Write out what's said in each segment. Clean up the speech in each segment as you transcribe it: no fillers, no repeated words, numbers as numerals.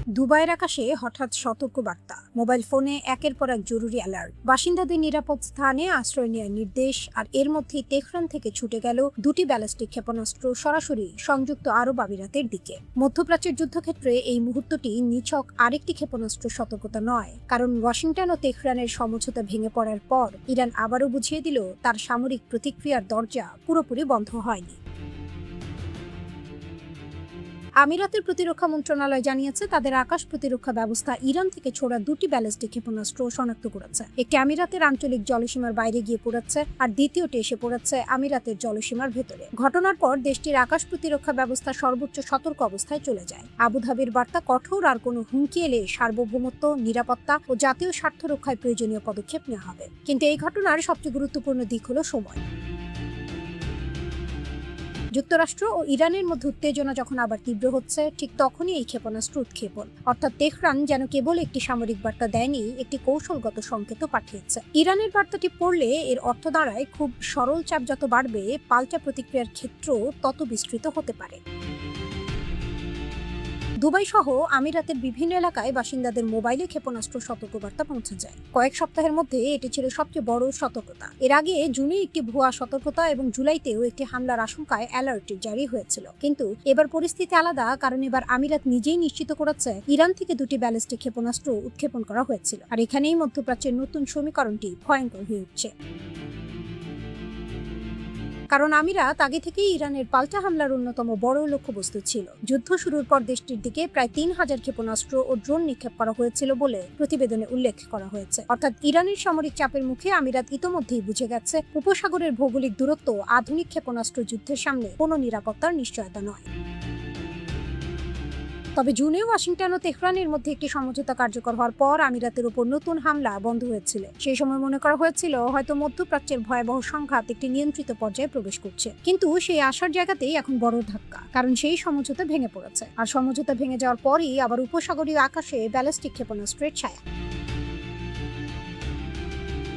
দুবাইয়ের আকাশে হঠাৎ সতর্ক বার্তা, মোবাইল ফোনে একের পর এক জরুরি অ্যালার্ট, বাসিন্দাদের নিরাপদ স্থানে আশ্রয় নেওয়ার নির্দেশ। আর এর মধ্যেই তেহরান থেকে ছুটে গেল দুটি ব্যালিস্টিক ক্ষেপণাস্ত্র সরাসরি সংযুক্ত আরব আমিরাতের দিকে। মধ্যপ্রাচ্যের যুদ্ধক্ষেত্রে এই মুহূর্তটি নিছক আরেকটি ক্ষেপণাস্ত্র সতর্কতা নয়, কারণ ওয়াশিংটন ও তেহরানের সমঝোতা ভেঙে পড়ার পর ইরান আবারও বুঝিয়ে দিল তার সামরিক প্রতিক্রিয়ার দরজা পুরোপুরি বন্ধ হয়নি। আমিরাতের প্রতিরক্ষা মন্ত্রণালয় জানিয়েছে তাদের আকাশ প্রতিরক্ষা ব্যবস্থা ইরান থেকে ছোড়া দুটি ব্যালিস্টিক ক্ষেপণাস্ত্র শনাক্ত করেছে। একটি আমিরাতের আঞ্চলিক জলসীমার বাইরে গিয়ে পড়েছে, আর দ্বিতীয়টি এসে পড়েছে আমিরাতের জলসীমার ভেতরে। ঘটনার পর দেশটির আকাশ প্রতিরক্ষা ব্যবস্থা সর্বোচ্চ সতর্ক অবস্থায় চলে যায়। আবুধাবির বার্তা, কঠোর আর কোনো হুমকি এলে সার্বভৌমত্ব, নিরাপত্তা ও জাতীয় স্বার্থ রক্ষায় প্রয়োজনীয় পদক্ষেপ নেওয়া হবে। কিন্তু এই ঘটনার সবচেয়ে গুরুত্বপূর্ণ দিক হলো সময়। যুক্তরাষ্ট্র ও ইরানের মধ্যে উত্তেজনা যখন আবার তীব্র হচ্ছে, ঠিক তখনই এই ক্ষেপণাস্ত্র উৎক্ষেপণ। অর্থাৎ তেহরান যেন কেবল একটি সামরিক বার্তা দেয়নি, একটি কৌশলগত সংকেতও পাঠিয়েছে। ইরানের বার্তাটি পড়লে এর অর্থ দাঁড়ায়, খুব সরল চাপ যত বাড়বে, পাল্টা প্রতিক্রিয়ার ক্ষেত্র তত বিস্তৃত হতে পারে। দুবাই সহ আমিরাতের বিভিন্ন এলাকায় বাসিন্দাদের মোবাইলে ক্ষেপণাস্ত্র সতর্কবার্তা পৌঁছে যায়। কয়েক সপ্তাহের মধ্যে এটি ছিল সবচেয়ে বড় সতর্কতা। এর আগে জুনে একটি ভুয়া সতর্কতা এবং জুলাইতেও একটি হামলার আশঙ্কায় অ্যালার্ট জারি হয়েছিল। কিন্তু এবার পরিস্থিতি আলাদা, কারণ এবার আমিরাত নিজেই নিশ্চিত করেছে ইরান থেকে দুটি ব্যালিস্টিক ক্ষেপণাস্ত্র উৎক্ষেপণ করা হয়েছিল। আর এখানেই মধ্যপ্রাচ্যের নতুন সমীকরণটি ভয়ঙ্কর হয়ে উঠছে। কারণ আমিরাত আগে থেকেই ইরানের পাল্টা হামলার অন্যতম বড় লক্ষ্যবস্তু ছিল। যুদ্ধ শুরুর পর দেশটির দিকে প্রায় ৩,০০০ ক্ষেপণাস্ত্র ও ড্রোন নিক্ষেপ করা হয়েছিল বলে প্রতিবেদনে উল্লেখ করা হয়েছে। অর্থাৎ ইরানের সামরিক চাপের মুখে আমিরাত ইতোমধ্যেই বুঝে গেছে উপসাগরের ভৌগোলিক দূরত্ব আধুনিক ক্ষেপণাস্ত্র যুদ্ধের সামনে কোনো নিরাপত্তার নিশ্চয়তা নয়। তবে জুনে ওয়াশিংটন ও তেহরানের মধ্যে একটি সমঝোতা কার্যকর হওয়ার পর আমিরাতের উপর নতুন হামলা বন্ধ হয়েছিল। সেই সময় মনে করা হয়েছিল হয়তো মধ্যপ্রাচ্যের ভয়াবহ সংঘাত একটি নিয়ন্ত্রিত পর্যায়ে প্রবেশ করছে। কিন্তু সেই আশার জায়গাতেই এখন বড় ধাক্কা, কারণ সেই সমঝোতা ভেঙে পড়েছে। আর সমঝোতা ভেঙে যাওয়ার পরই আবার উপসাগরীয় আকাশে ব্যালিস্টিক ক্ষেপণাস্ত্রের ছায়া।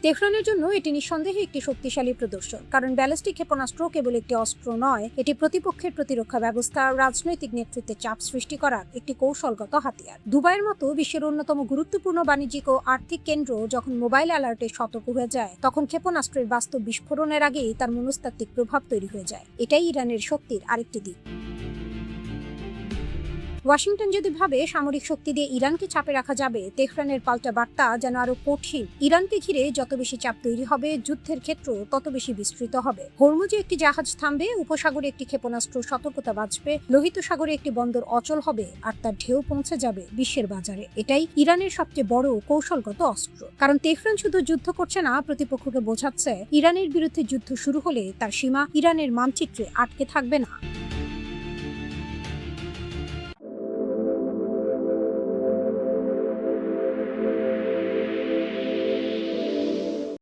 তেহরানের জন্য এটি নিঃসন্দেহে একটি শক্তিশালী প্রদর্শন, কারণ ব্যালিস্টিক ক্ষেপণাস্ত্র কেবল একটি অস্ত্র নয়, এটি প্রতিপক্ষের প্রতিরক্ষা ব্যবস্থা, রাজনৈতিক নেতৃত্বে চাপ সৃষ্টি করার একটি কৌশলগত হাতিয়ার। দুবাইয়ের মতো বিশ্বের অন্যতম গুরুত্বপূর্ণ বাণিজ্যিক ও আর্থিক কেন্দ্র যখন মোবাইল অ্যালার্টে সতর্ক হয়ে যায়, তখন ক্ষেপণাস্ত্রের বাস্তব বিস্ফোরণের আগেই তার মনস্তাত্ত্বিক প্রভাব তৈরি হয়ে যায়। এটাই ইরানের শক্তির আরেকটি দিক। ওয়াশিংটন যদি ভাবে সামরিক শক্তি দিয়ে ইরানকে চাপে রাখা যাবে, তেহরানের পাল্টা বার্তা যেন আরো কঠিন। ইরানকে ঘিরে যত বেশি চাপ তৈরি হবে, যুদ্ধের ক্ষেত্র তত বেশি বিস্তৃত হবে। হরমুজে একটি জাহাজ থামবে, উপসাগরে একটি ক্ষেপণাস্ত্র সতর্কতা বাজবে, লোহিত সাগরে একটি বন্দর অচল হবে, আর তার ঢেউ পৌঁছে যাবে বিশ্বের বাজারে। এটাই ইরানের সবচেয়ে বড় কৌশলগত অস্ত্র। কারণ তেহরান শুধু যুদ্ধ করছে না, প্রতিপক্ষকে বোঝাচ্ছে ইরানের বিরুদ্ধে যুদ্ধ শুরু হলে তার সীমা ইরানের মানচিত্রে আটকে থাকবে না।